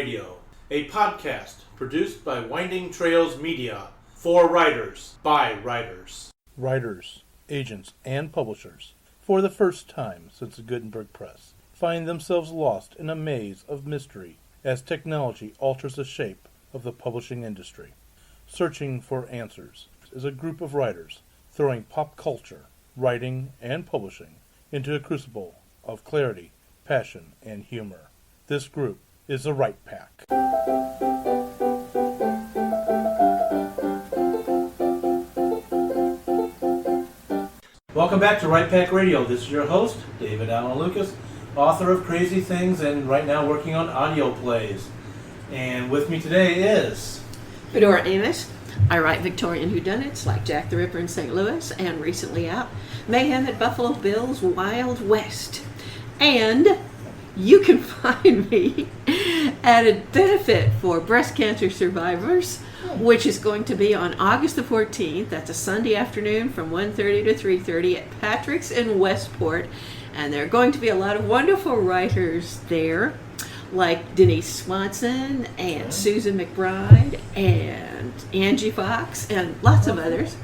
Radio, a podcast produced by Winding Trails Media for writers by writers. Writers, agents, and publishers, for the first time since the Gutenberg Press, find themselves lost in a maze of mystery as technology alters the shape of the publishing industry. Searching for Answers is a group of writers throwing pop culture, writing, and publishing into a crucible of clarity, passion, and humor. This group is the Right Pack. Welcome back to Right Pack Radio. This is your host, David Allen Lucas, author of Crazy Things and right now working on audio plays. And with me today is... Fedora Amos. I write Victorian whodunits like Jack the Ripper in St. Louis and recently out Mayhem at Buffalo Bill's Wild West. And you can find me at a benefit for breast cancer survivors, which is going to be on August the 14th. That's a Sunday afternoon from 1:30 to 3:30 at Patrick's in Westport. And there are going to be a lot of wonderful writers there, like Denise Swanson and Susan McBride and Angie Fox and lots of others.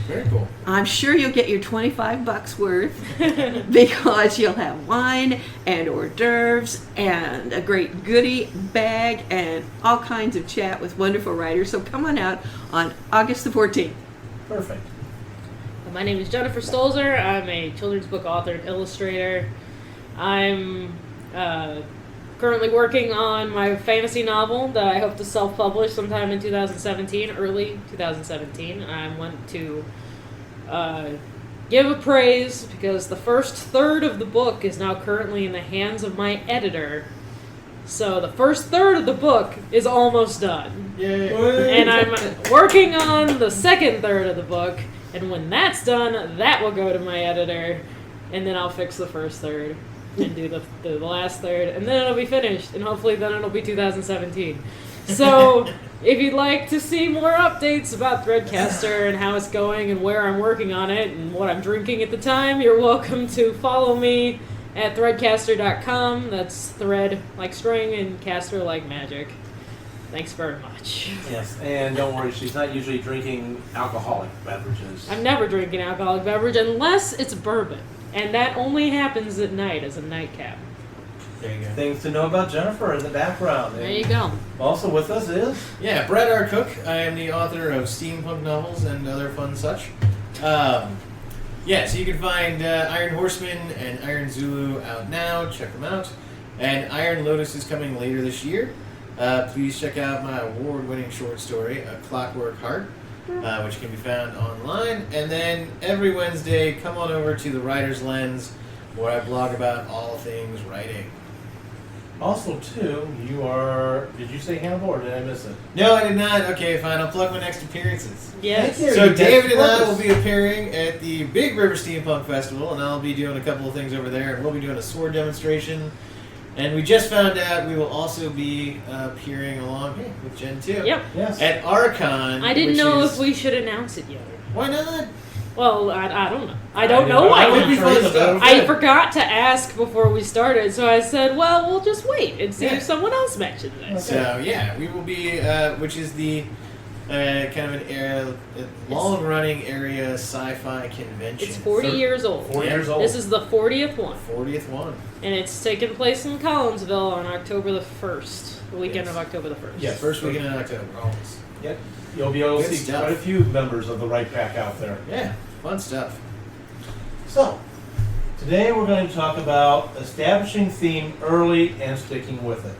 Very cool. I'm sure you'll get your $25 worth because you'll have wine and hors d'oeuvres and a great goodie bag and all kinds of chat with wonderful writers. So come on out on August the 14th. Perfect. My name is Jennifer Stolzer. I'm a children's book author and illustrator. I'm currently working on my fantasy novel that I hope to self-publish sometime in 2017, early 2017. I want to give a praise because the first third of the book is now currently in the hands of my editor. So the first third of the book is almost done. Yay. And I'm working on the second third of the book, and when that's done, that will go to my editor, and then I'll fix the first third and do the last third, and then it'll be finished, and hopefully then it'll be 2017. So if you'd like to see more updates about Threadcaster and how it's going and where I'm working on it and what I'm drinking at the time, you're welcome to follow me at threadcaster.com. That's thread like string and caster like magic. Thanks very much. Yes, and don't worry, she's not usually drinking alcoholic beverages. I'm never drinking alcoholic beverage unless it's bourbon. And that only happens at night as a nightcap. There you go. Things to know about Jennifer in the background. There you go. Also with us is... Yeah, Brett R. Cook. I am the author of steampunk novels and other fun such. So you can find Iron Horseman and Iron Zulu out now. Check them out. And Iron Lotus is coming later this year. Please check out my award-winning short story, A Clockwork Heart, which can be found online. And then every Wednesday, come on over to The Writer's Lens, where I blog about all things writing. Also, too, you are... Did you say Hannibal, or did I miss it? No, I did not. Okay, fine. I'll plug my next appearances. Yes. Thank you. So David and I Purpose. will be appearing at the Big River Steampunk Festival, and I'll be doing a couple of things over there, and we'll be doing a sword demonstration. And we just found out we will also be appearing along with Gen 2 Yep. Yes. at Archon. I didn't which know is- if we should announce it yet. Why not? Well, I don't know. I don't know why. It would be fun stuff. I forgot to ask before we started, so I said, well, we'll just wait and see if someone else mentions it. So, yeah, we will be, which is the kind of an area, long-running area sci-fi convention. It's 40 years old. 4 years old. This is the 40th one. 40th one. And it's taking place in Collinsville on October the 1st, the weekend of October the 1st. Yes. First weekend in October, always. Yep. You'll be able to Good see stuff. quite a few members of the Right Pack out there. Yeah, fun stuff. So, today we're going to talk about establishing theme early and sticking with it.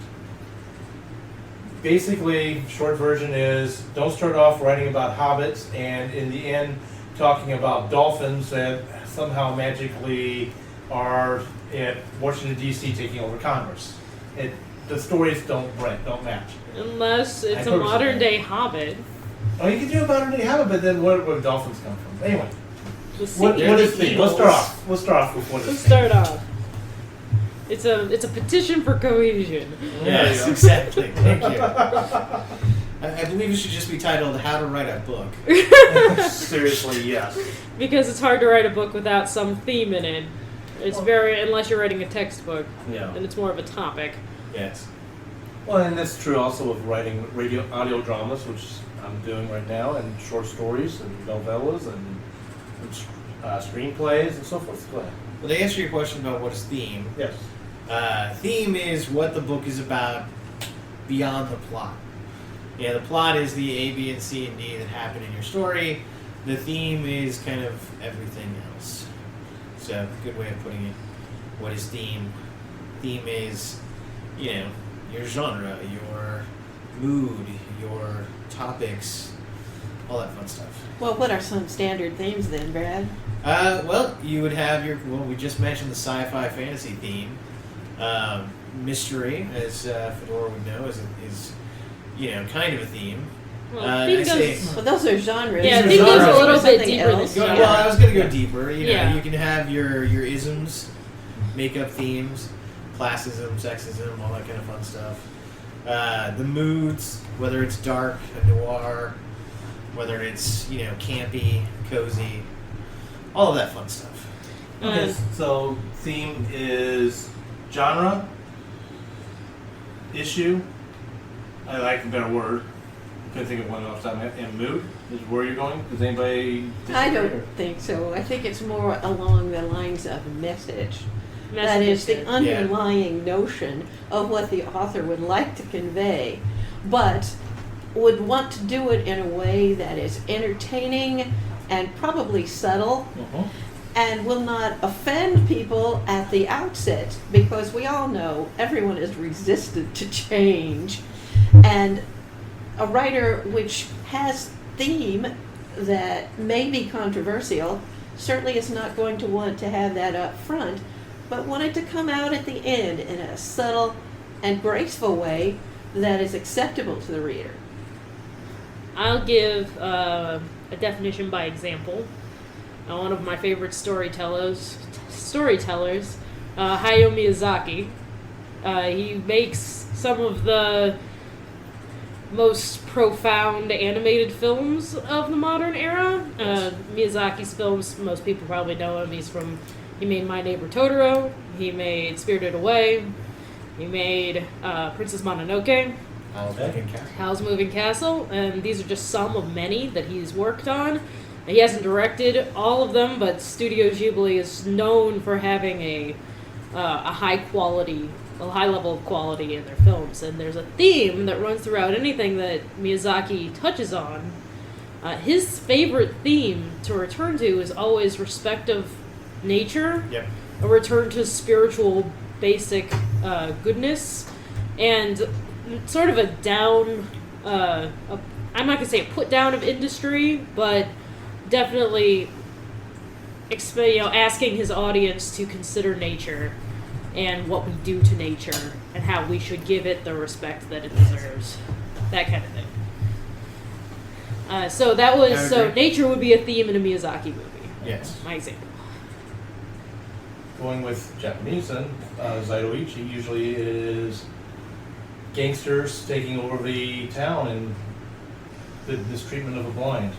Basically, short version is don't start off writing about hobbits and in the end talking about dolphins that somehow magically are at Washington, D.C. taking over Congress. The stories don't match. Unless it's I a modern day Hobbit. Oh, you can do a modern day hobbit, but then where do dolphins come from? Anyway, The what sea is theme? Let's start eagles. off. Let's start off with what is Let's theme. start off. It's a petition for cohesion. Yes, exactly. Thank you. I believe it should just be titled How to Write a Book. Seriously, yes. Because it's hard to write a book without some theme in it. It's very, unless you're writing a textbook, Yeah. then it's more of a topic. Yes. Well, and that's true also with writing audio dramas, which I'm doing right now, and short stories and novellas and screenplays and so forth. Go ahead. Well, to answer your question about what is theme, Yes. theme is what the book is about beyond the plot. Yeah, the plot is the A, B, and C and D that happen in your story. The theme is kind of everything else. So, good way of putting it. What is theme? Theme is, your genre, your mood, your topics, all that fun stuff. Well, what are some standard themes then, Brad? Well, you would have we just mentioned the sci-fi fantasy theme. Mystery, as Fedora would know, is kind of a theme. Well, theme goes, Well, those are genres. yeah, theme theme goes goes a little bit Something deeper than else. genre. Well, I was going to go deeper. Yeah. You can have your isms, makeup themes, classism, sexism, all that kind of fun stuff. The moods, whether it's dark, a noir, whether it's campy, cozy, all of that fun stuff. Okay, so theme is genre, issue. I like a better word. Couldn't think of one off the top of my head. And mood is where you're going. Does anybody disagree? I don't think so. I think it's more along the lines of message. That is the Message. underlying notion of what the author would like to convey, but would want to do it in a way that is entertaining and probably subtle and will not offend people at the outset, because we all know everyone is resistant to change. And a writer which has theme that may be controversial certainly is not going to want to have that up front, but want it to come out at the end in a subtle and graceful way that is acceptable to the reader. I'll give a definition by example. One of my favorite storytellers, Hayao Miyazaki. He makes some of the most profound animated films of the modern era. Miyazaki's films, most people probably know him. He made My Neighbor Totoro. He made Spirited Away. He made Princess Mononoke. Howl's Moving Castle. And these are just some of many that he's worked on. He hasn't directed all of them, but Studio Ghibli is known for having a high level of quality in their films. And there's a theme that runs throughout anything that Miyazaki touches on. His favorite theme to return to is always respect of nature, a return to spiritual basic goodness, and sort of a down, I'm not going to say a put down of industry, but definitely asking his audience to consider nature and what we do to nature and how we should give it the respect that it deserves, that kind of thing. So nature would be a theme in a Miyazaki movie. Yes. My example. Going with Japanese then, Zairoichi usually is gangsters taking over the town and the mistreatment of a blind.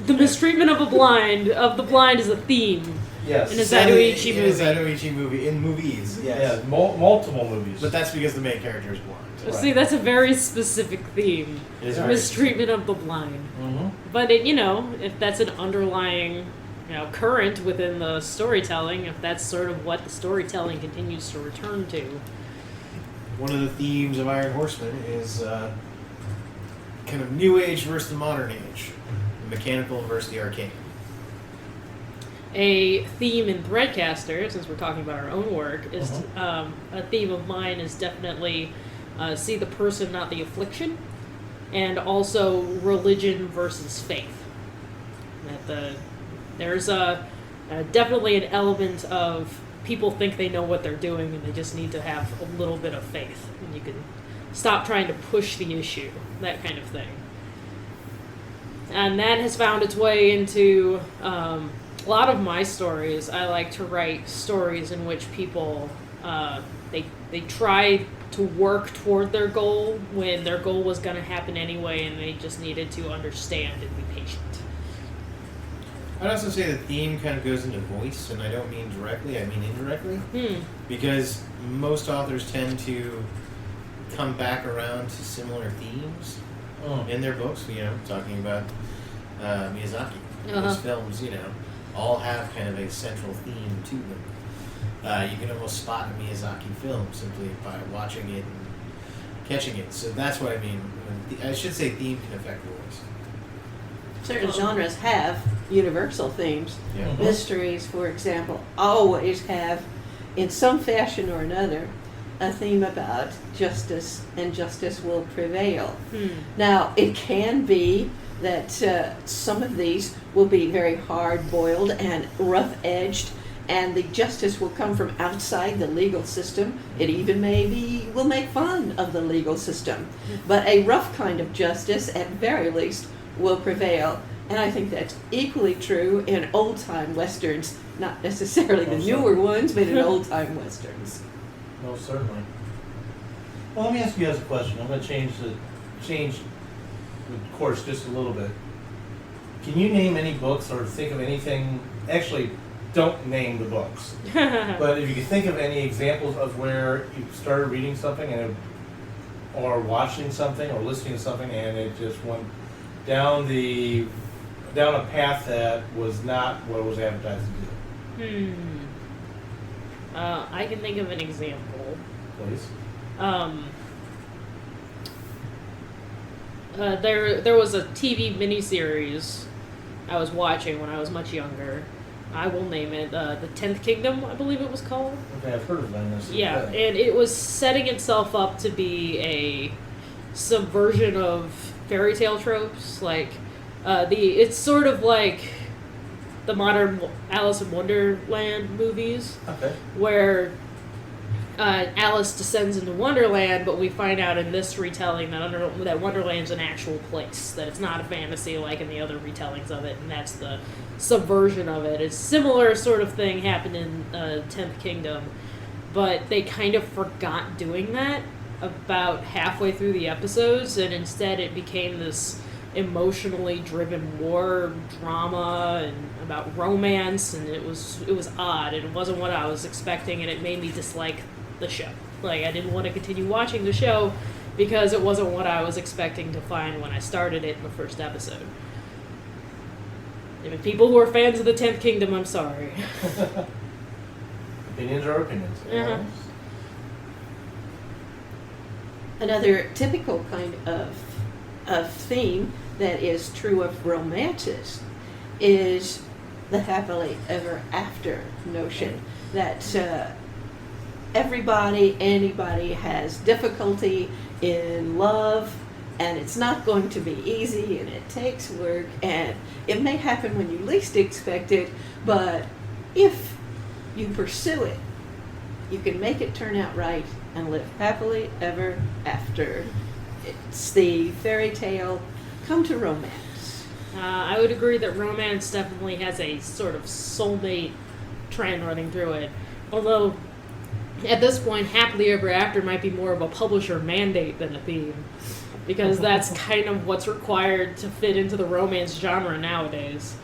The mistreatment of the blind is a theme Yes. in a Zairoichi In a movie. Zairoichi movie, in movies, yes. Yeah, multiple movies. But that's because the main character is blind. Right. See, that's a very specific theme. It is very Mistreatment of the blind. Mm-hmm. But if that's an underlying, current within the storytelling, if that's sort of what the storytelling continues to return to. One of the themes of Iron Horseman is kind of new age versus the modern age, the mechanical versus the arcane. A theme in Threadcaster, since we're talking about our own work, is a theme of mine is definitely see the person, not the affliction, and also religion versus faith. There's definitely an element of people think they know what they're doing and they just need to have a little bit of faith, and you can stop trying to push the issue, that kind of thing. And that has found its way into a lot of my stories. I like to write stories in which people they try to work toward their goal when their goal was going to happen anyway, and they just needed to understand and be patient. I'd also say the theme kind of goes into voice, and I don't mean directly, I mean indirectly. Because most authors tend to come back around to similar themes in their books. Talking about Miyazaki. His films, all have kind of a central theme to them. You can almost spot a Miyazaki film simply by watching it and catching it. So that's what I mean. I should say theme can affect voice. Certain genres have universal themes. Yeah. Mysteries, for example, always have, in some fashion or another, a theme about justice, and justice will prevail. Now, it can be that some of these will be very hard-boiled and rough-edged, and the justice will come from outside the legal system. It even will make fun of the legal system. But a rough kind of justice, at very least, will prevail. And I think that's equally true in old-time westerns, not necessarily the newer ones, but in old-time westerns. No, certainly. Well, let me ask you guys a question. I'm going to change the course just a little bit. Can you name any books or think of anything? Actually, don't name the books. But if you can think of any examples of where you started reading something or watching something or listening to something and it just went down a path that was not what it was advertised to do. I can think of an example. Please. There was a TV miniseries I was watching when I was much younger. I will name it The 10th Kingdom, I believe it was called. Okay, I've heard of that. Yeah, and it was setting itself up to be a subversion of fairy tale tropes. Like, it's sort of like the modern Alice in Wonderland movies. Okay. Where Alice descends into Wonderland, but we find out in this retelling that Wonderland's an actual place, that it's not a fantasy like in the other retellings of it, and that's the subversion of it. It's similar sort of thing happened in 10th Kingdom, but they kind of forgot doing that about halfway through the episodes, and instead it became this emotionally driven war drama and about romance, and it was odd, and it wasn't what I was expecting, and it made me dislike the show. Like, I didn't want to continue watching the show because it wasn't what I was expecting to find when I started it in the first episode. I mean, people who are fans of the 10th Kingdom, I'm sorry. Opinions are opinions. Uh-huh. Another typical kind of theme that is true of romances is the happily ever after notion, that anybody has difficulty in love, and it's not going to be easy, and it takes work, and it may happen when you least expect it, but if you pursue it, you can make it turn out right and live happily ever after. It's the fairy tale come to romance. I would agree that romance definitely has a sort of soulmate trend running through it. Although, at this point, happily ever after might be more of a publisher mandate than a theme. Because that's kind of what's required to fit into the romance genre nowadays.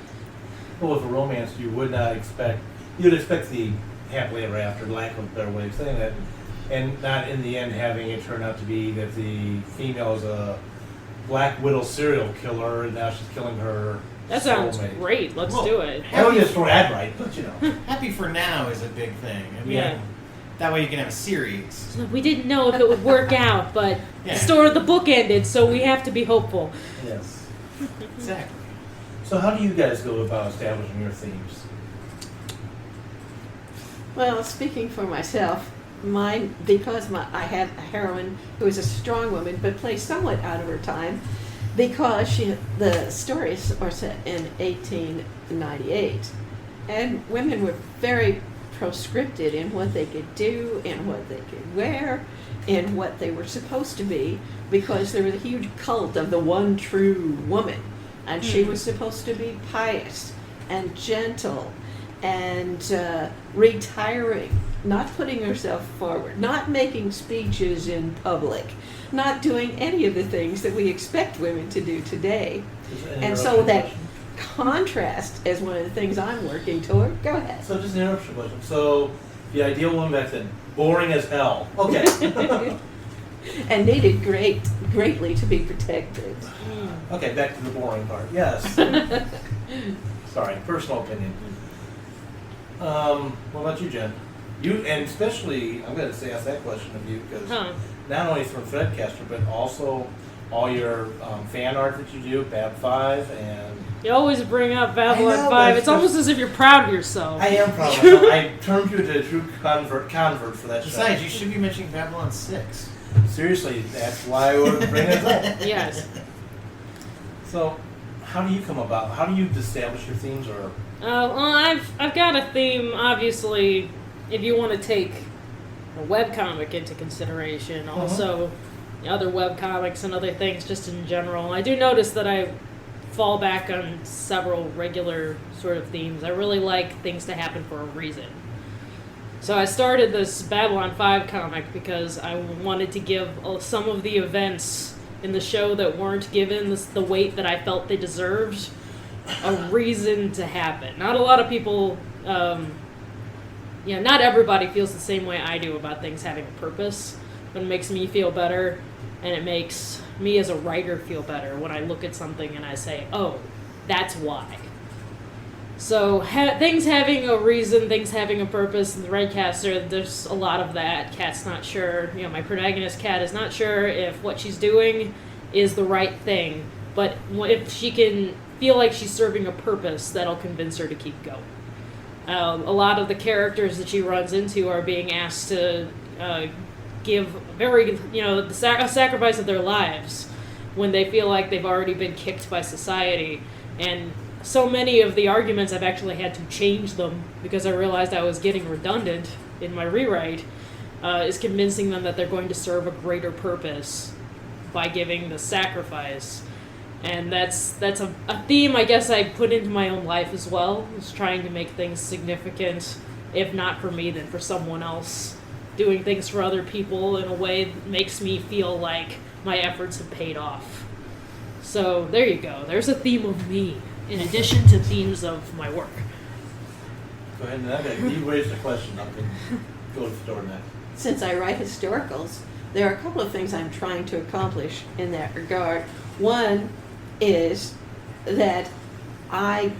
Well, with a romance, you'd expect the happily ever after, lack of a better way of saying that, and not in the end having it turn out to be that the female is a Black Widow serial killer and now she's killing her That sounds soulmate. Great. Let's do it. I don't just throw ad right, but you know. Happy for now is a big thing. I mean, Yeah. that way you can have a series. So we didn't know if it would work out, but the book ended, so we have to be hopeful. Yes. Exactly. So how do you guys go about establishing your themes? Well, speaking for myself, I have a heroine who is a strong woman but plays somewhat out of her time because the stories are set in 1898, and women were very proscripted in what they could do, in what they could wear, in what they were supposed to be, because there was a huge cult of the one true woman, and she was supposed to be pious and gentle and retiring, not putting herself forward, not making speeches in public, not doing any of the things that we expect women to do today. And so that contrast is one of the things I'm working toward. Go ahead. So just an interruption question. So the ideal woman back then, boring as hell. Okay. and needed greatly to be protected. Okay, back to the boring part. Yes. Sorry, personal opinion. What about you, Jen? You, and especially, I'm going to ask that question of you because not only from Fredcaster, but also all your fan art that you do, Bab 5, and... You always bring up Babylon I know, 5. but It's almost as if you're proud of yourself. I am proud of myself. I turned you into a true convert for that show. Besides, you should be mentioning Babylon 6. Seriously, that's why I would bring it up. Yes. So, how do you come about? How do you establish your themes, or... Well, I've got a theme, obviously, if you want to take a webcomic into consideration, also other webcomics and other things just in general. I do notice that I fall back on several regular sort of themes. I really like things to happen for a reason. So I started this Babylon 5 comic because I wanted to give some of the events in the show that weren't given the weight that I felt they deserved a reason to happen. Not a lot of people, not everybody feels the same way I do about things having a purpose, but it makes me feel better, and it makes me as a writer feel better when I look at something and I say, oh, that's why. So things having a reason, things having a purpose, in the Redcaster, there's a lot of that. Kat's not sure, my protagonist Kat is not sure if what she's doing is the right thing, but if she can feel like she's serving a purpose, that'll convince her to keep going. A lot of the characters that she runs into are being asked to give a sacrifice of their lives when they feel like they've already been kicked by society. And so many of the arguments I've actually had to change them because I realized I was getting redundant in my rewrite, is convincing them that they're going to serve a greater purpose by giving the sacrifice. And that's a theme I guess I put into my own life as well, is trying to make things significant, if not for me, then for someone else. Doing things for other people in a way that makes me feel like my efforts have paid off. So there you go. There's a theme of me, in addition to themes of my work. Go ahead, and you raised a question. I can go to the door next. Since I write historicals, there are a couple of things I'm trying to accomplish in that regard. One is that I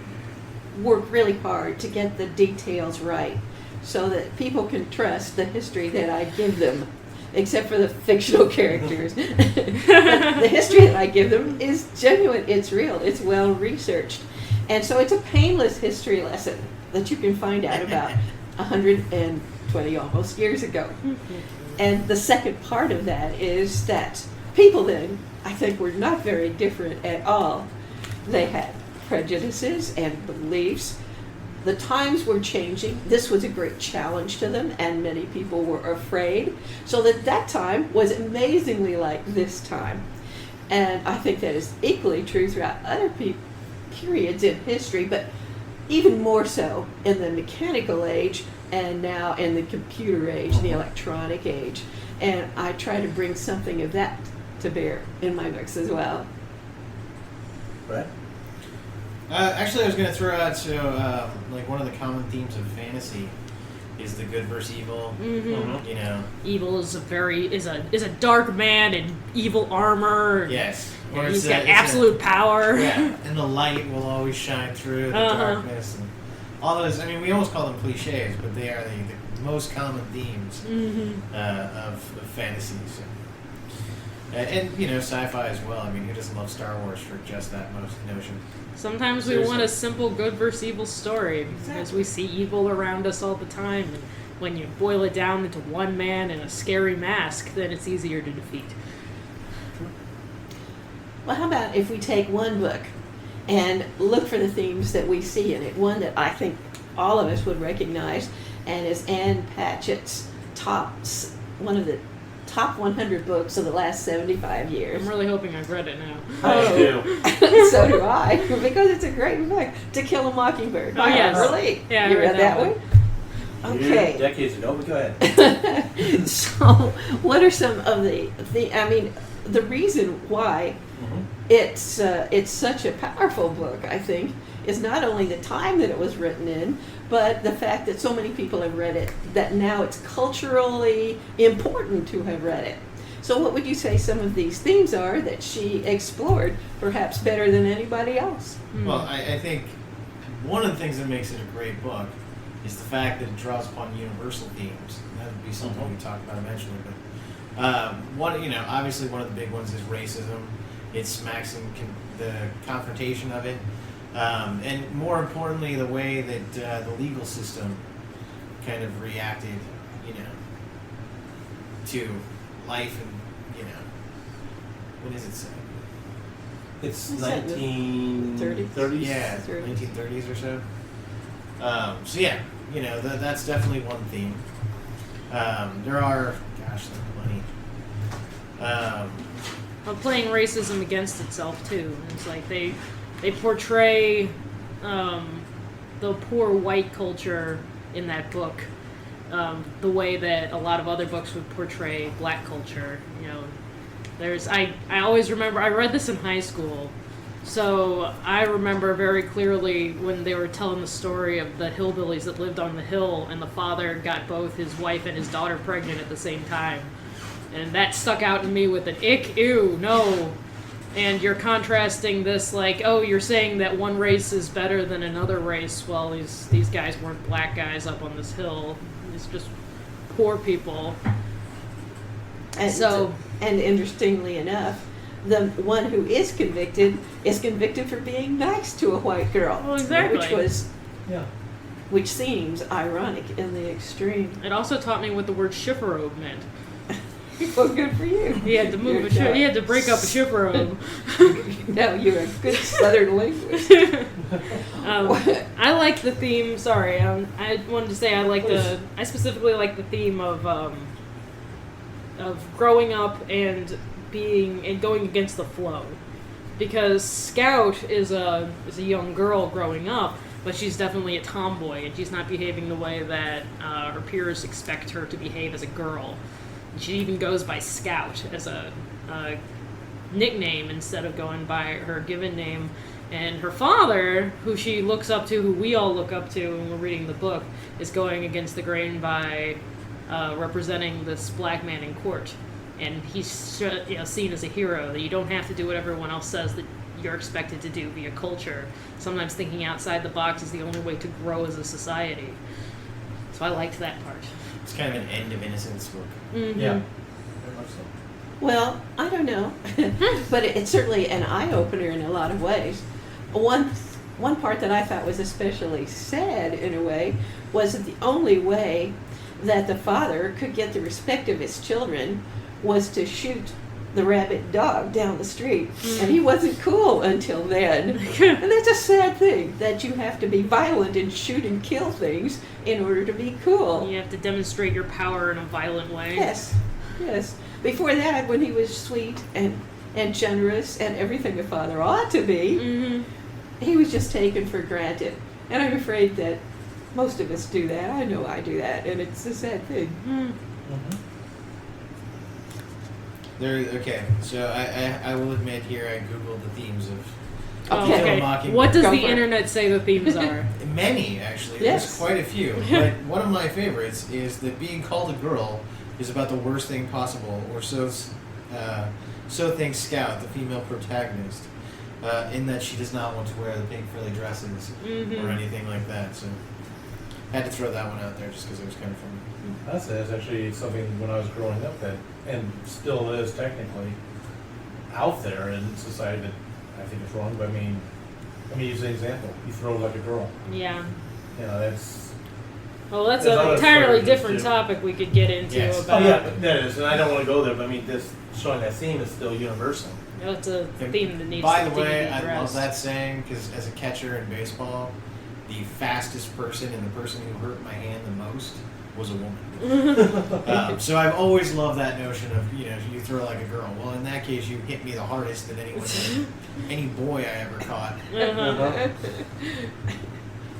work really hard to get the details right so that people can trust the history that I give them, except for the fictional characters. But the history that I give them is genuine, it's real, it's well researched. And so it's a painless history lesson that you can find out about 120 almost years ago. And the second part of that is that people then, I think, were not very different at all. They had prejudices and beliefs. The times were changing. This was a great challenge to them, and many people were afraid. So that time was amazingly like this time. And I think that is equally true throughout other periods in history, but even more so in the mechanical age and now in the computer age, the electronic age. And I try to bring something of that to bear in my books as well. Brett? Actually, I was going to throw out, one of the common themes of fantasy is the good versus evil. Evil is a dark man in evil armor. Yes. And he's got absolute power. Yeah, and the light will always shine through the darkness. And all those, we almost call them cliches, but they are the most common themes of fantasy. So. And sci-fi as well. Who doesn't love Star Wars for just that notion? Sometimes we want a simple good versus evil story because we see evil around us all the time. And when you boil it down into one man and a scary mask, then it's easier to defeat. Well, how about if we take one book and look for the themes that we see in it? One that I think all of us would recognize, and is Ann Patchett's one of the top 100 books of the last 75 years. I'm really hoping I've read it now. I do. So do I, because it's a great book. To Kill a Mockingbird. Oh, yes. Really? Yeah, You I read that one? Okay. Decades ago, but go ahead. So, what are some of the reason why it's such a powerful book, I think, is not only the time that it was written in, but the fact that so many people have read it, that now it's culturally important to have read it. So what would you say some of these themes are that she explored, perhaps better than anybody else? Well, I think one of the things that makes it a great book is the fact that it draws upon universal themes. And that would be something we talked about eventually. But obviously one of the big ones is racism. It smacks in the confrontation of it. And more importantly, the way that the legal system kind of reacted, to life and, what does it say? It's Is that the 1930s. Yeah, 1930s or so. So yeah, that's definitely one theme. There are, gosh, there are plenty. Well, playing racism against itself too. It's like they portray the poor white culture in that book the way that a lot of other books would portray black culture. I always remember, I read this in high school, so I remember very clearly when they were telling the story of the hillbillies that lived on the hill, and the father got both his wife and his daughter pregnant at the same time. And that stuck out to me with an ick, ew, no. And you're contrasting this like, oh, you're saying that one race is better than another race. Well, these guys weren't black guys up on this hill. It's just poor people. And interestingly enough, the one who is convicted for being nice to a white girl. Well, exactly. Which seems ironic in the extreme. It also taught me what the word chifforobe meant. Well, good for you. He had to move he had to break up a chifforobe. No, you're a good Southern linguist. I like the theme. Sorry, I wanted to say I specifically like the theme of growing up and going against the flow, because Scout is a young girl growing up, but she's definitely a tomboy, and she's not behaving the way that her peers expect her to behave as a girl. She even goes by Scout as a nickname instead of going by her given name. And her father, who she looks up to, who we all look up to when we're reading the book, is going against the grain by representing this black man in court. And he's seen as a hero, that you don't have to do what everyone else says that you're expected to do via culture. Sometimes thinking outside the box is the only way to grow as a society. So I liked that part. It's kind of an end of innocence book. Mm-hmm. Yeah, very much so. Well, I don't know, but it's certainly an eye-opener in a lot of ways. One part that I thought was especially sad in a way was that the only way that the father could get the respect of his children was to shoot the rabid dog down the street. And he wasn't cool until then. And that's a sad thing, that you have to be violent and shoot and kill things in order to be cool. You have to demonstrate your power in a violent way. Yes. Before that, when he was sweet and generous and everything a father ought to be, he was just taken for granted. And I'm afraid that most of us do that. I know I do that, and it's a sad thing. Okay, so I will admit here I googled the themes of Okay. Mockingbird. What does Go the for it. internet say the themes are? Many, actually. Yes. There's quite a few. But one of my favorites is that being called a girl is about the worst thing possible, or so thinks Scout, the female protagonist, in that she does not want to wear the pink frilly dresses or anything like that. So I had to throw that one out there just because it was kind of funny. That's actually something when I was growing up that, and still is technically, out there in society that I think is wrong. But I mean, let me use an example. You throw like a girl. Yeah. That's... Well, that's There's an other entirely versions, different too. topic we could get into Yes. about. Oh yeah, but that is, and I don't want to go there, but I mean, this showing that theme is still universal. It's a theme that needs By to the continue way, to be I love addressed. that saying because as a catcher in baseball, the fastest person and the person who hurt my hand the most was a woman. So I've always loved that notion of, you throw like a girl. Well, in that case, you hit me the hardest than any boy I ever caught.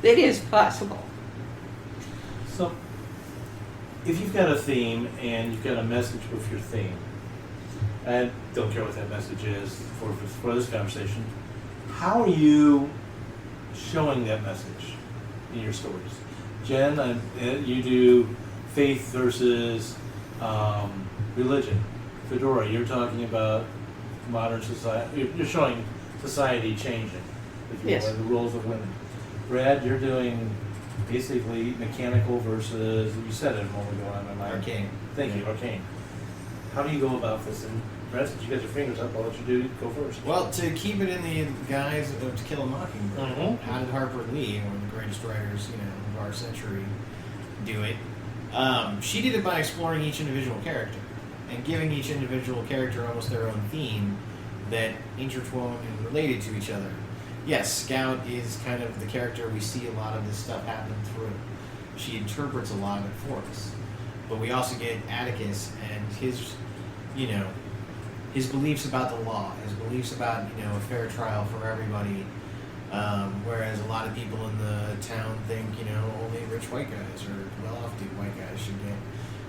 It is possible. So, if you've got a theme and you've got a message with your theme, and don't care what that message is for this conversation, how are you showing that message in your stories? Jen, you do faith versus religion. Fedora, you're talking about modern society. You're showing society changing, if you Yes. will, and the roles of women. Brad, you're doing basically mechanical versus, you said it a moment ago on my mind. Arcane. Thank you, arcane. How do you go about this? And Brad, since you got your fingers up, I'll let you go first. Well, to keep it in the guise of To Kill a Mockingbird, Mhm. how did Harper Lee, one of the greatest writers, of our century, do it? She did it by exploring each individual character and giving each individual character almost their own theme that intertwined and related to each other. Yes, Scout is kind of the character we see a lot of this stuff happen through. She interprets a lot of it for us. But we also get Atticus and his beliefs about the law, his beliefs about, a fair trial for everybody. Whereas a lot of people in the town think, only rich white guys or well-off white guys should get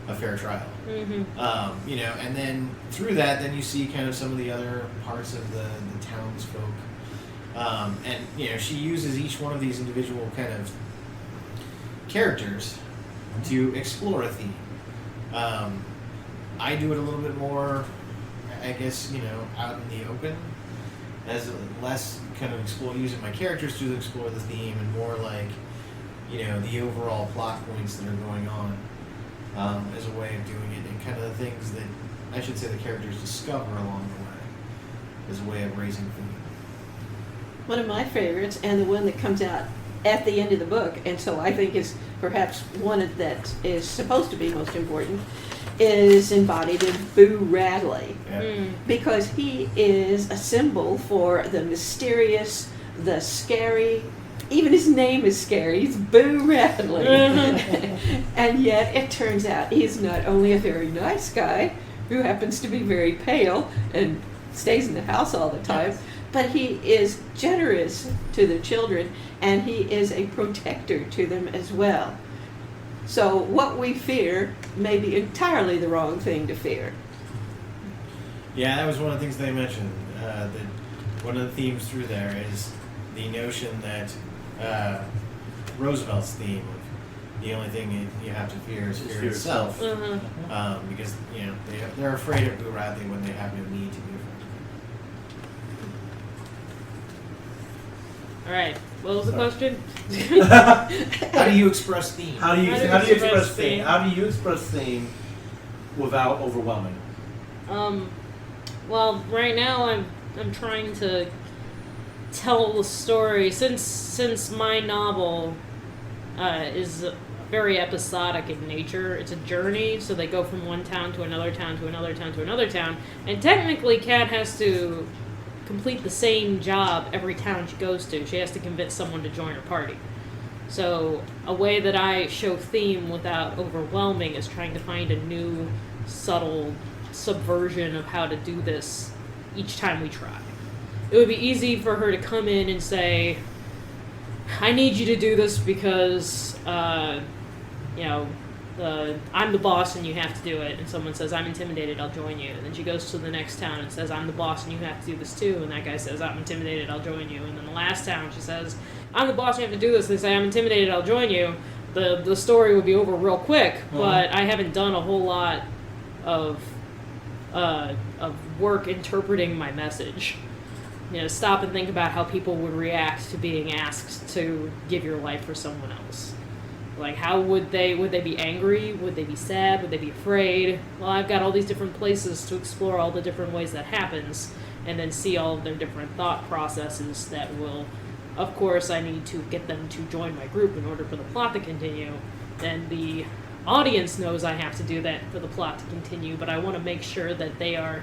a fair trial. Mm-hmm. And then through that, then you see kind of some of the other parts of the townsfolk. She uses each one of these individual kind of characters to explore a theme. I do it a little bit more, I guess, out in the open, as less kind of using my characters to explore the theme, and more like, the overall plot points that are going on, as a way of doing it, and kind of the things that, I should say, the characters discover along the way, as a way of raising theme. One of my favorites, and the one that comes out at the end of the book, and so I think is perhaps that is supposed to be most important, is embodied in Boo Radley. Yeah. Because he is a symbol for the mysterious, the scary. Even his name is scary. He's Boo Radley. And yet it turns out he's not only a very nice guy who happens to be very pale and stays in the house all the time, but he is generous to the children, and he is a protector to them as well. So what we fear may be entirely the wrong thing to fear. Yeah, that was one of the things they mentioned. That one of the themes through there is the notion that Roosevelt's theme of the only thing you have to fear is fear itself. Mm-hmm. Because they're afraid of Boo Radley when they have no need to be afraid of him. All right. What was the question? How do you express theme? How do you How do you express express theme? theme? How do you express theme without overwhelming? Well, right now I'm trying to tell the story since my novel is very episodic in nature. It's a journey, so they go from one town to another town to another town to another town, and technically Kat has to complete the same job every town she goes to. She has to convince someone to join her party. So a way that I show theme without overwhelming is trying to find a new, subtle subversion of how to do this each time we try. It would be easy for her to come in and say, I need you to do this because, I'm the boss and you have to do it. And someone says, I'm intimidated, I'll join you. And then she goes to the next town and says, I'm the boss and you have to do this too. And that guy says, I'm intimidated, I'll join you. And then the last town, she says, I'm the boss, you have to do this. They say, I'm intimidated, I'll join you. The story would be over real quick, but I haven't done a whole lot of work interpreting my message. Stop and think about how people would react to being asked to give your life for someone else. Like, how would they be angry? Would they be sad? Would they be afraid? Well, I've got all these different places to explore all the different ways that happens, and then see all of their different thought processes that will, of course, I need to get them to join my group in order for the plot to continue. Then the audience knows I have to do that for the plot to continue, but I want to make sure that they are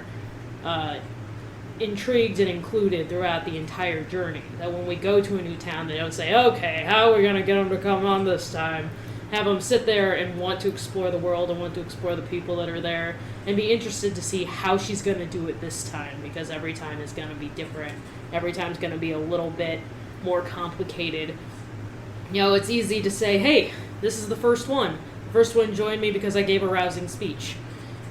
intrigued and included throughout the entire journey. That when we go to a new town, they don't say, okay, how are we going to get them to come on this time? Have them sit there and want to explore the world and want to explore the people that are there and be interested to see how she's going to do it this time, because every time is going to be different. Every time is going to be a little bit more complicated. It's easy to say, hey, this is the first one. The first one joined me because I gave a rousing speech.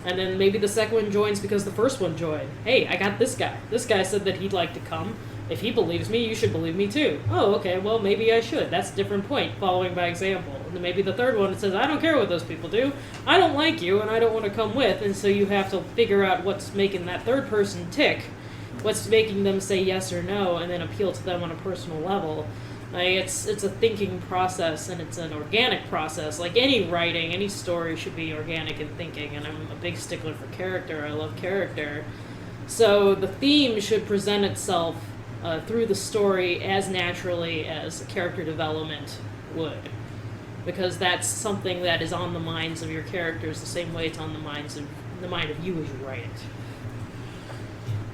And then maybe the second one joins because the first one joined. Hey, I got this guy. This guy said that he'd like to come. If he believes me, you should believe me too. Oh, okay, well, maybe I should. That's a different point, following by example. And then maybe the third one, it says, I don't care what those people do. I don't like you, and I don't want to come with. And so you have to figure out what's making that third person tick, what's making them say yes or no, and then appeal to them on a personal level. Like, it's a thinking process, and it's an organic process. Like any writing, any story should be organic in thinking, and I'm a big stickler for character. I love character. So the theme should present itself through the story as naturally as character development would. Because that's something that is on the minds of your characters the same way it's on the mind of you as you write it.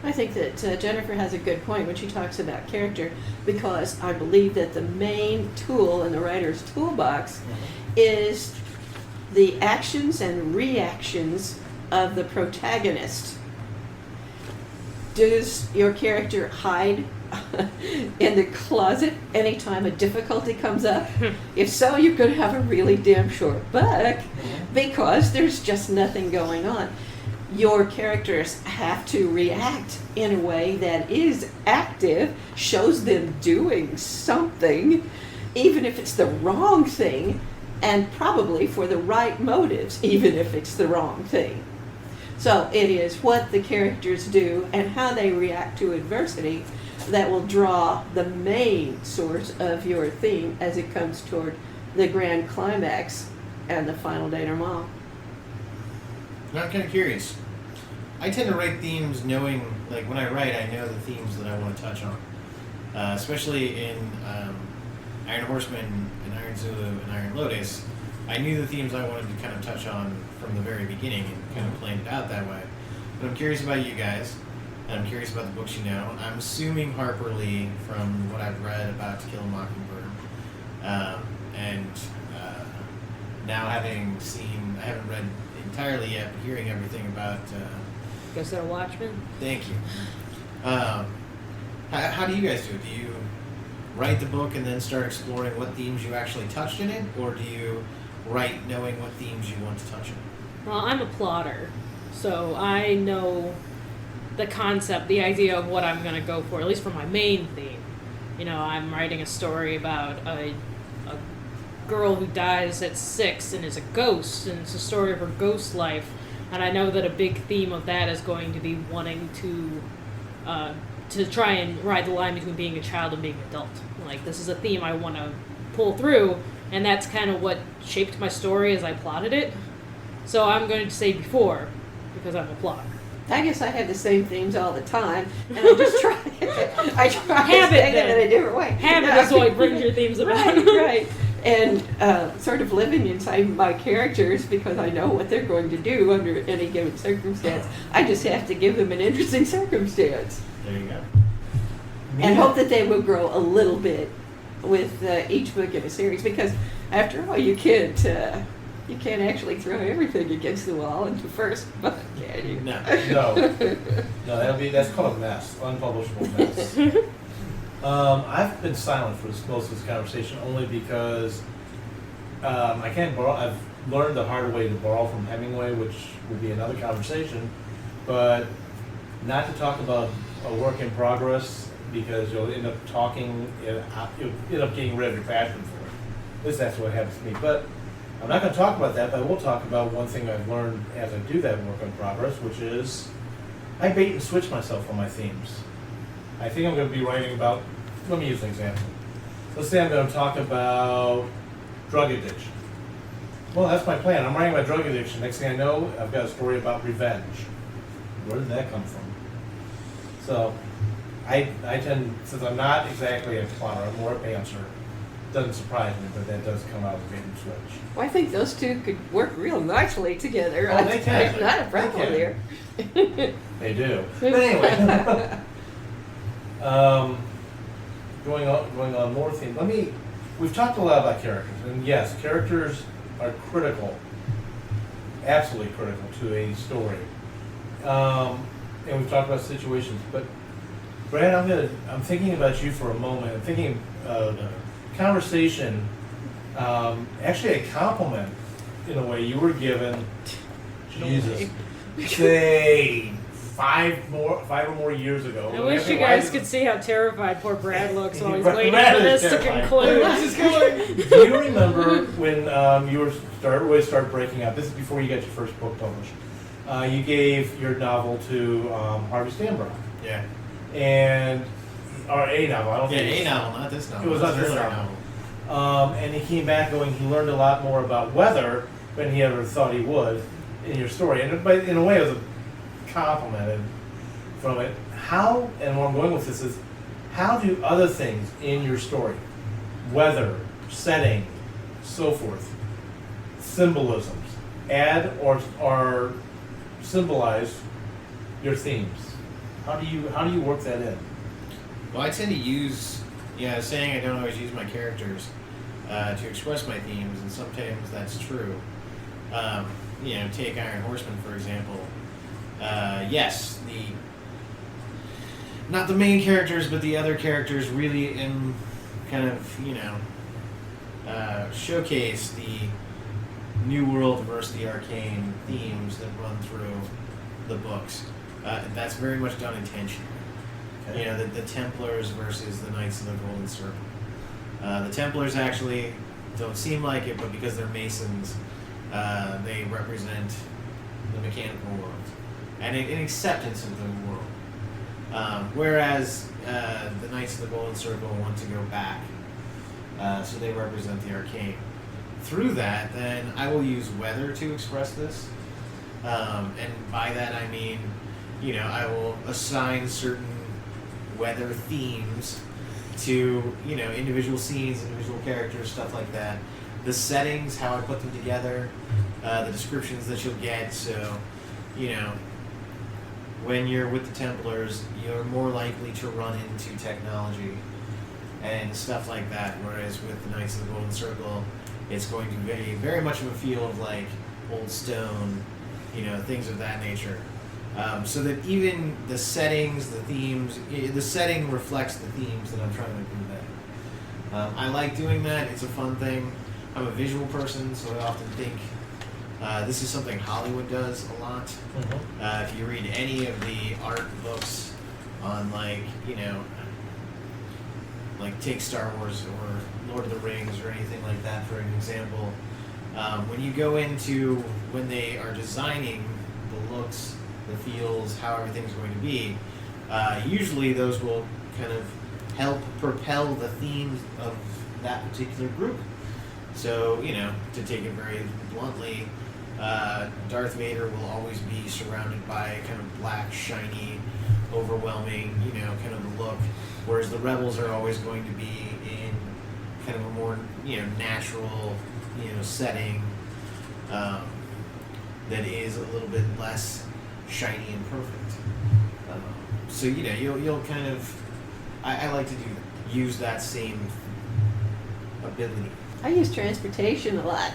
I think that Jennifer has a good point when she talks about character, because I believe that the main tool in the writer's toolbox is the actions and reactions of the protagonist. Does your character hide in the closet anytime a difficulty comes up? If so, you're going to have a really damn short book, because there's just nothing going on. Your characters have to react in a way that is active, shows them doing something, even if it's the wrong thing, and probably for the right motives, even if it's the wrong thing. So it is what the characters do and how they react to adversity that will draw the main source of your theme as it comes toward the grand climax and the final denouement. I'm kind of curious. I tend to write themes knowing, like when I write, I know the themes that I want to touch on. Especially in Iron Horseman and Iron Zulu and Iron Lotus, I knew the themes I wanted to kind of touch on from the very beginning and kind of planned it out that way. But I'm curious about you guys, and I'm curious about the books you know. I'm assuming Harper Lee from what I've read about To Kill a Mockingbird. Now having seen, I haven't read entirely yet, but hearing everything about... Guess they're Watchmen? Thank you. How do you guys do it? Do you write the book and then start exploring what themes you actually touched in it? Or do you write knowing what themes you want to touch on? Well, I'm a plotter, so I know the concept, the idea of what I'm going to go for, at least for my main theme. You know, I'm writing a story about a girl who dies at 6 and is a ghost, and it's a story of her ghost life. And I know that a big theme of that is going to be wanting to try and ride the line between being a child and being an adult. Like, this is a theme I want to pull through, and that's kind of what shaped my story as I plotted it. So I'm going to say before, because I'm a plotter. I guess I have the same themes all the time, and I just try. I try to Habit, say them then. in a different way. Habit is what brings your themes about. Right. And sort of living inside my characters, because I know what they're going to do under any given circumstance. I just have to give them an interesting circumstance. There you go. And hope that they will grow a little bit with each book in a series, because after all, you can't actually throw everything against the wall in the first book, can you? No. No, that's called a mess, unpublishable mess. I've been silent for most of this conversation only because I can't borrow. I've learned the hard way to borrow from Hemingway, which would be another conversation, but not to talk about a work in progress, because you'll end up you'll end up getting rid of your passion for it. At least that's what happens to me. But I'm not going to talk about that, but I will talk about one thing I've learned as I do that work in progress, which is I bait and switch myself on my themes. I think I'm going to be writing about, let me use an example. Let's say I'm going to talk about drug addiction. Well, that's my plan. I'm writing about drug addiction. Next thing I know, I've got a story about revenge. Where did that come from? So, I tend, since I'm not exactly a plotter, I'm more a pantser. Doesn't surprise me, but that does come out as a bait and switch. Well, I think those two could work real nicely together. Oh, they can. There's not a problem They there. They do. But anyway, going on more themes. We've talked a lot about characters, and yes, characters are critical, absolutely critical to a story. And we've talked about situations, but Brad, I'm thinking about you for a moment. I'm thinking of a conversation, actually a compliment in a way you were given, Jesus, say 5 or more years ago. I wish you guys could see how terrified poor Brad looks while he's Brad waiting for is this to terrified. conclude. Where's this going? Do you remember when you really started breaking out? This is before you got your first book published. You gave your novel to Harvey Stanbrook, Yeah. or a novel. I don't Yeah, think a novel, not this novel. It was not this earlier novel. And he came back going, he learned a lot more about weather than he ever thought he would in your story. And in a way, it was a compliment from it. How, and where I'm going with this is, how do other things in your story, weather, setting, so forth, symbolisms, add or symbolize your themes? How do you work that in? Well, I tend to use, saying I don't always use my characters to express my themes, and sometimes that's true. Take Iron Horseman, for example. Yes, not the main characters, but the other characters really kind of, showcase the New World versus the Arcane themes that run through the books. That's very much done intentionally. Okay. The Templars versus the Knights of the Golden Circle. The Templars actually don't seem like it, but because they're Masons, they represent the mechanical world and an acceptance of the world. Whereas the Knights of the Golden Circle want to go back, so they represent the arcane. Through that, then I will use weather to express this, and by that I mean, I will assign certain weather themes to individual scenes, individual characters, stuff like that. The settings, how I put them together, the descriptions that you'll get. So, when you're with the Templars, you're more likely to run into technology and stuff like that. Whereas with the Knights of the Golden Circle, it's going to be very much of a feel of like old stone, things of that nature. So that even the settings, the themes, the setting reflects the themes that I'm trying to convey. I like doing that. It's a fun thing. I'm a visual person, so I often think this is something Hollywood does a lot. Mm-hmm. If you read any of the art books on like take Star Wars or Lord of the Rings or anything like that for an example, when you go into when they are designing the looks, the feels, how everything's going to be, usually those will kind of help propel the themes of that particular group. So, to take it very bluntly, Darth Vader will always be surrounded by kind of black, shiny, overwhelming, kind of look, whereas the rebels are always going to be in kind of a more, natural, setting that is a little bit less shiny and perfect. So, you'll kind of, I like to use that same ability. I use transportation a lot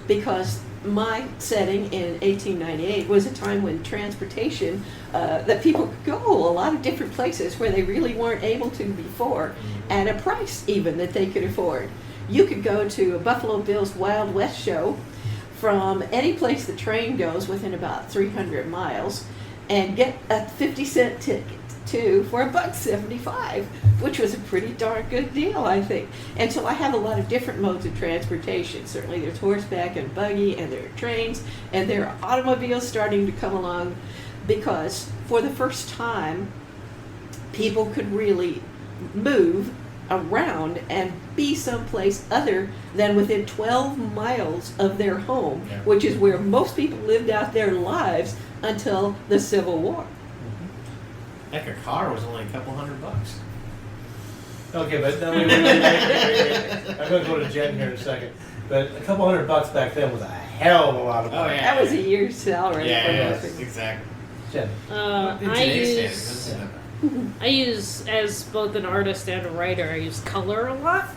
because my setting in 1898 was a time when transportation, that people could go a lot of different places where they really weren't able to before at a price even that they could afford. You could go to a Buffalo Bill's Wild West show from any place the train goes within about 300 miles and get a 50-cent ticket for $1.75, which was a pretty darn good deal, I think. And so I have a lot of different modes of transportation. Certainly there's horseback and buggy, and there are trains, and there are automobiles starting to come along, because for the first time, people could really move around and be someplace other than within 12 miles of their home, which is where most people lived out their lives until the Civil War. Heck, a car was only a couple $100. Okay, but no, wait. I'm going to go to Jen here in a second. But a couple $100 back then was a hell of a lot of money. Oh, yeah. That was a year's salary. Yes, exactly. Jen. In today's standards, I use, as both an artist and a writer, I use color a lot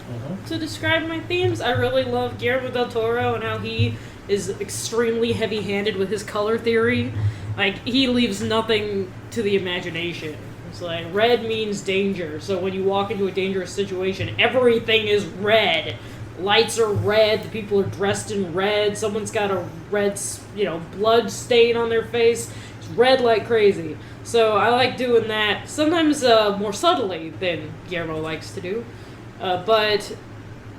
to describe my themes. I really love Guillermo del Toro and how he is extremely heavy-handed with his color theory. Like, he leaves nothing to the imagination. It's like, red means danger, so when you walk into a dangerous situation, everything is red. Lights are red, the people are dressed in red, someone's got a red, blood stain on their face. red like crazy. So I like doing that, sometimes more subtly than Guillermo likes to do. But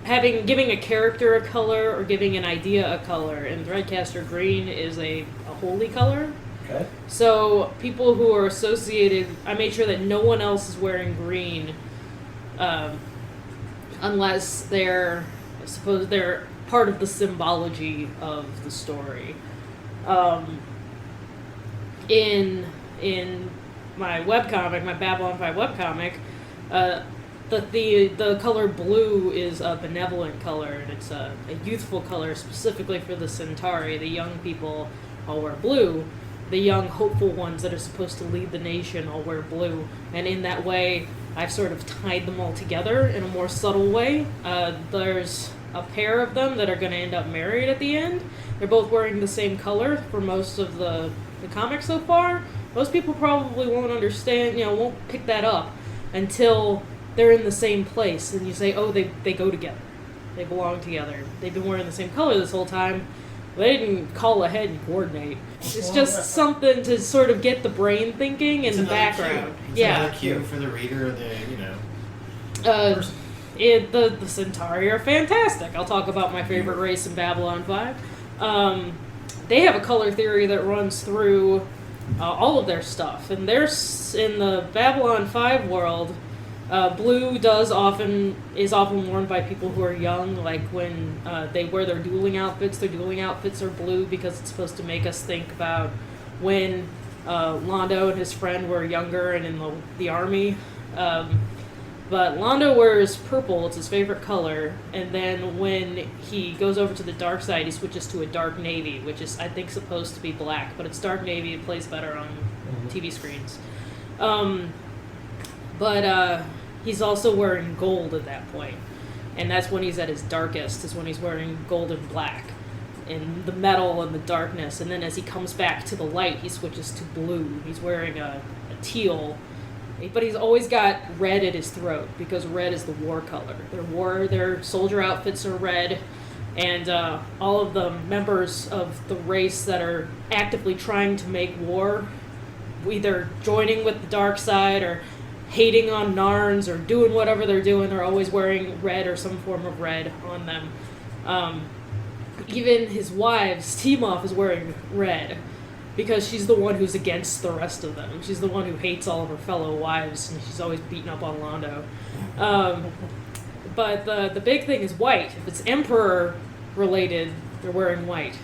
giving a character a color or giving an idea a color, and Threadcaster Green is a holy color. Okay. So people who are associated, I made sure that no one else is wearing green, unless they're part of the symbology of the story. In my webcomic, my Babylon 5 webcomic, the color blue is a benevolent color, and it's a youthful color specifically for the Centauri. The young people all wear blue. The young, hopeful ones that are supposed to lead the nation all wear blue. And in that way, I've sort of tied them all together in a more subtle way. There's a pair of them that are going to end up married at the end. They're both wearing the same color for most of the comic so far. Most people probably won't understand, won't pick that up until they're in the same place. And you say, oh, they go together. They belong together. They've been wearing the same color this whole time. They didn't call ahead and coordinate. It's just something to sort of get the brain thinking in the background. It's another cue for the reader, person. The Centauri are fantastic. I'll talk about my favorite race in Babylon 5. They have a color theory that runs through all of their stuff. And there's in the Babylon 5 world, blue is often worn by people who are young, like when they wear their dueling outfits. Their dueling outfits are blue because it's supposed to make us think about when Londo and his friend were younger and in the army. But Londo wears purple, it's his favorite color, and then when he goes over to the dark side, he switches to a dark navy, which is, I think, supposed to be black, but it's dark navy, it plays better on TV screens. But he's also wearing gold at that point, and that's when he's at his darkest, is when he's wearing gold and black, and the metal and the darkness, and then as he comes back to the light, he switches to blue. He's wearing a teal, but he's always got red at his throat, because red is the war color. Their soldier outfits are red, and all of the members of the race that are actively trying to make war, either joining with the dark side or hating on Narns or doing whatever they're doing, are always wearing red or some form of red on them. Even his wives, Timoth is wearing red, because she's the one who's against the rest of them. She's the one who hates all of her fellow wives, and she's always beating up on Londo. But the big thing is white. If it's Emperor related, they're wearing white.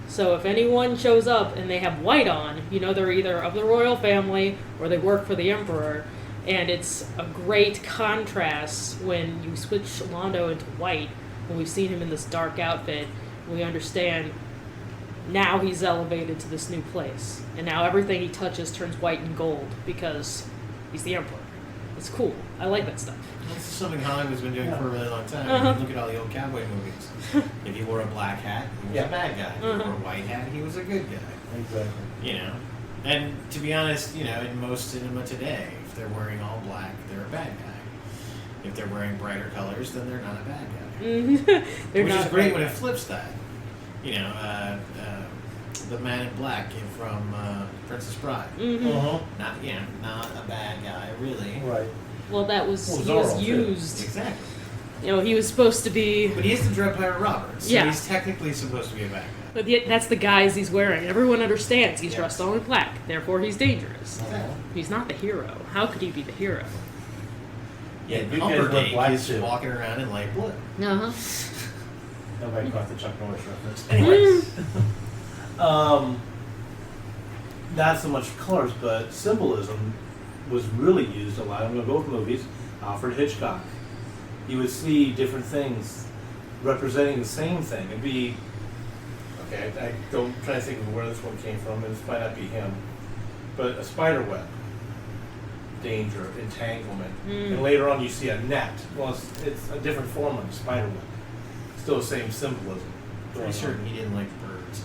So if anyone shows up and they have white on, they're either of the royal family or they work for the Emperor. And it's a great contrast when you switch Londo into white, when we've seen him in this dark outfit. We understand now he's elevated to this new place. And now everything he touches turns white and gold because he's the Emperor. It's cool. I like that stuff. This is something Hollywood's been doing for a really long time. I mean, look at all the old cowboy movies. If he wore a black hat, he was a bad guy. If he wore a white hat, he was a good guy. Exactly. And to be honest, in most cinema today, if they're wearing all black, they're a bad guy. If they're wearing brighter colors, then they're not a bad guy. Which is great when it flips that. The man in black from Princess Bride. Mm-hmm. Not a bad guy, really. Right. Well, he was Zorro, used. Exactly. He was supposed to be. But he is the Dread Pirate Roberts, so Yeah. he's technically supposed to be a bad guy. But yet, that's the guys he's wearing. Everyone understands he's dressed all in black, therefore he's dangerous. He's not the hero. How could he be the hero? Yeah, You guys look Humperdinck black is too. walking around in light blue. Uh-huh. Nobody caught the Chuck Norris reference. Anyways, not so much colors, but symbolism was really used a lot. I'm going to go with movies. Alfred Hitchcock. You would see different things representing the same thing. It'd be, okay, I don't try to think of where this one came from, and this might not be him, but a spider web. Danger, entanglement. And later on you see a net. Well, it's a different form of a spider web. Still the same symbolism. Pretty certain he didn't like birds.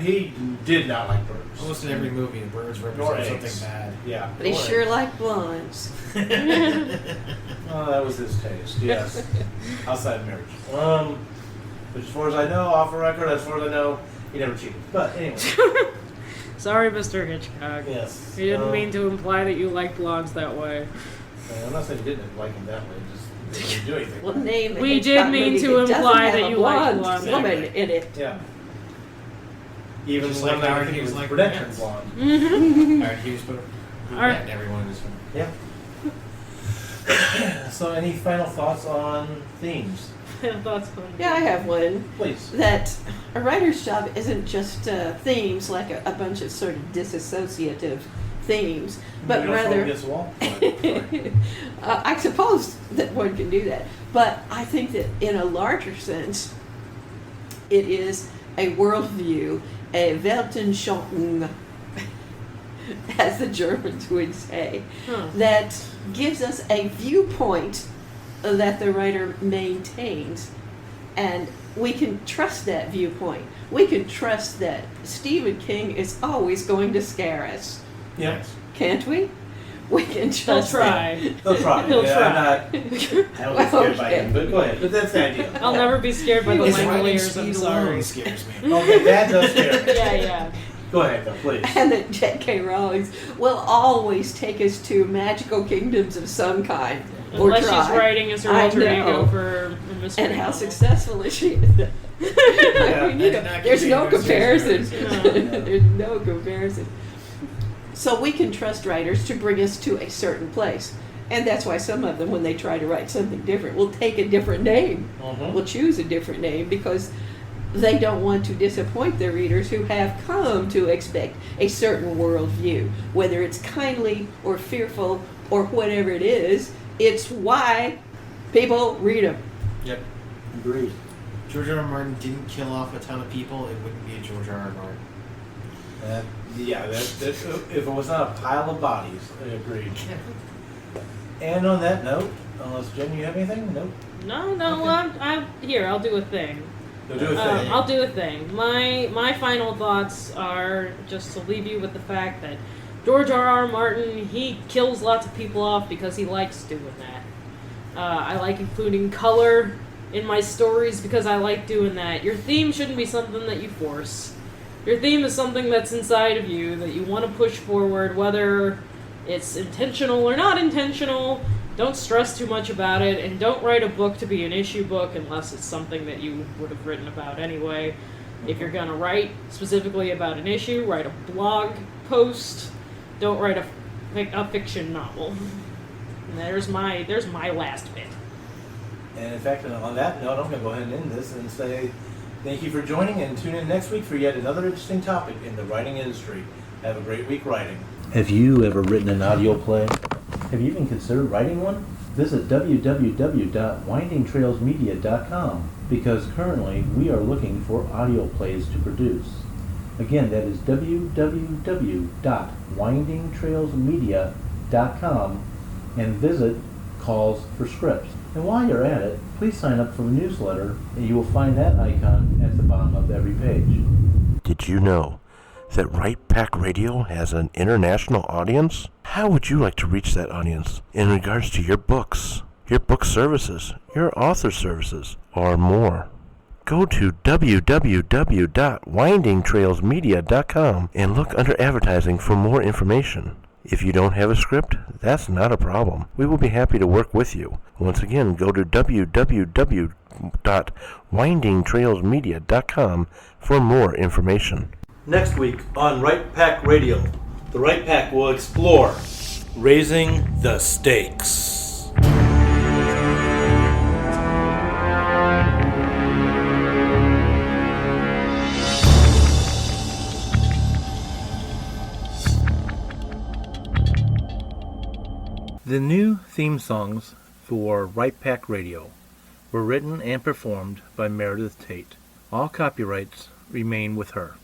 He did not like birds. Almost in every movie, the birds Nor represent eggs. something bad. Yeah. They nor sure eggs. like blondes. Oh, that was his taste, yes. Outside of marriage. But as far as I know, off the record, as far as I know, he never cheated. But anyway. Sorry, Mr. Hitchcock. Yes. We didn't mean to imply that you like blondes that way. I'm not saying you didn't like them that way, just didn't do anything. Well, name a We Hitchcock did mean movie to that doesn't imply have that a you like blonde blonde. woman in it. Yeah. Even Just one like that I Howard think Hughes was like Redemption brunettes. Blonde. Mm-hmm. Aaron Hughes put Alright. that in every one of his films. Yeah. So, any final thoughts on themes? Thoughts on Yeah, I have one. Please. That a writer's job isn't just themes, like a bunch of sort of disassociative themes, but You don't rather. fall against the wall? Sorry. I suppose that one can do that, but I think that in a larger sense, it is a worldview, a Weltanschauung, as the Germans would say, that gives us a viewpoint that the writer maintains, and we can trust that viewpoint. We can trust that Stephen King is always going to scare us, Yeah. can't we? We can He'll trust that. try. They'll try. He'll Yeah, try. I'm not. I don't get scared by him, but go ahead. But that's the idea. I'll never be scared by the His writing Langoliers, I'm speed sorry. alone scares me. Okay, that does scare me. Yeah, yeah. Go ahead, though, please. And that J.K. Rowling will always take us to magical kingdoms of some kind. Or Unless try. she's writing as her I alter ego know. for a mystery And how novel. successful is she? I mean, you did know, not there's convey no those comparison. No. There's no comparison. So we can trust writers to bring us to a certain place. And that's why some of them, when they try to write something different, will take a different name. Mhm. Will choose a different name because they don't want to disappoint their readers who have come to expect a certain worldview. Whether it's kindly or fearful or whatever it is, it's why people read them. Yep. Agreed. George R. R. Martin didn't kill off a ton of people, it wouldn't be a George R. R. Martin. Yeah, that, if it was not a pile of bodies, I agreed. And on that note, unless Jen, you have anything? Nope. No, Okay. I'm here. I'll do a thing. You'll do a thing. I'll do a thing. My final thoughts are just to leave you with the fact that George R. R. Martin, he kills lots of people off because he likes doing that. I like including color in my stories because I like doing that. Your theme shouldn't be something that you force. Your theme is something that's inside of you that you want to push forward, whether it's intentional or not intentional. Don't stress too much about it, and don't write a book to be an issue book unless it's something that you would have written about anyway. If you're going to write specifically about an issue, write a blog post. Don't write a fiction novel. And there's my last bit. And in fact, on that note, I'm going to go ahead and end this and say thank you for joining, and tune in next week for yet another interesting topic in the writing industry. Have a great week writing. Have you ever written an audio play? Have you even considered writing one? Visit www.windingtrailsmedia.com because currently we are looking for audio plays to produce. Again, that is www.windingtrailsmedia.com and visit calls for scripts. And while you're at it, please sign up for the newsletter and you will find that icon at the bottom of every page. Did you know that Right Pack Radio has an international audience? How would you like to reach that audience in regards to your books, your book services, your author services, or more? Go to www.windingtrailsmedia.com and look under advertising for more information. If you don't have a script, that's not a problem. We will be happy to work with you. Once again, go to www.windingtrailsmedia.com for more information. Next week on Right Pack Radio, the Right Pack will explore raising the stakes. The new theme songs for Right Pack Radio were written and performed by Meredith Tate. All copyrights remain with her.